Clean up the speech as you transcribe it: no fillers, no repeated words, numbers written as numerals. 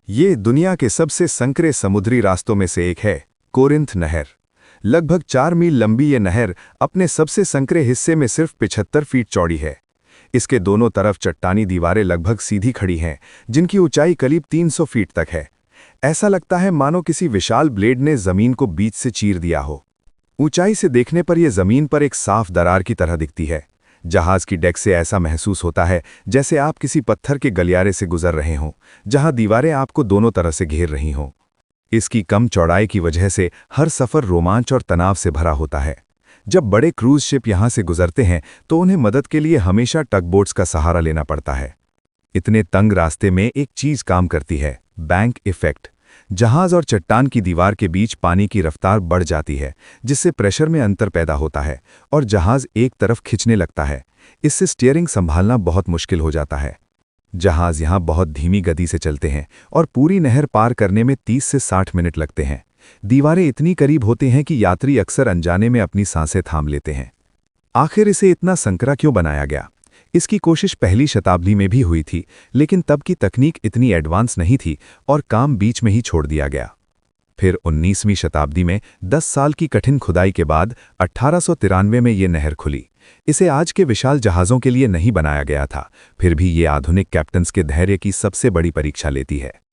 ये दुनिया के सबसे संकरे समुद्री रास्तों में से एक है, कोरिंथ नहर। लगभग 4 मील लंबी ये नहर अपने सबसे संकरे हिस्से में सिर्फ 75 फीट चौड़ी है। इसके दोनों तरफ चट्टानी दीवारें लगभग सीधी खड़ी हैं, जिनकी ऊंचाई करीब 300 फीट तक है। ऐसा लगता है मानो किसी विशाल ब्लेड ने जमीन को बीच से चीर दिया हो। ऊंचाई से देखने पर यह जमीन पर एक साफ दरार की तरह दिखती है। जहाज की डेक से ऐसा महसूस होता है जैसे आप किसी पत्थर के गलियारे से गुजर रहे हों, जहां दीवारें आपको दोनों तरह से घेर रही हों। इसकी कम चौड़ाई की वजह से हर सफ़र रोमांच और तनाव से भरा होता है। जब बड़े क्रूज शिप यहां से गुजरते हैं तो उन्हें मदद के लिए हमेशा टगबोट्स का सहारा लेना पड़ता है। इतने तंग रास्ते में एक चीज काम करती है, बैंक इफेक्ट। जहाज और चट्टान की दीवार के बीच पानी की रफ्तार बढ़ जाती है, जिससे प्रेशर में अंतर पैदा होता है और जहाज एक तरफ खिंचने लगता है। इससे स्टीयरिंग संभालना बहुत मुश्किल हो जाता है। जहाज यहाँ बहुत धीमी गति से चलते हैं और पूरी नहर पार करने में 30 से 60 मिनट लगते हैं। दीवारें इतनी करीब होती हैं कि यात्री अक्सर अनजाने में अपनी सांसें थाम लेते हैं। आखिर इसे इतना संकरा क्यों बनाया गया? इसकी कोशिश पहली शताब्दी में भी हुई थी, लेकिन तब की तकनीक इतनी एडवांस नहीं थी और काम बीच में ही छोड़ दिया गया। फिर 19वीं शताब्दी में 10 साल की कठिन खुदाई के बाद 1893 में ये नहर खुली। इसे आज के विशाल जहाज़ों के लिए नहीं बनाया गया था, फिर भी ये आधुनिक कैप्टन्स के धैर्य की सबसे बड़ी परीक्षा लेती है।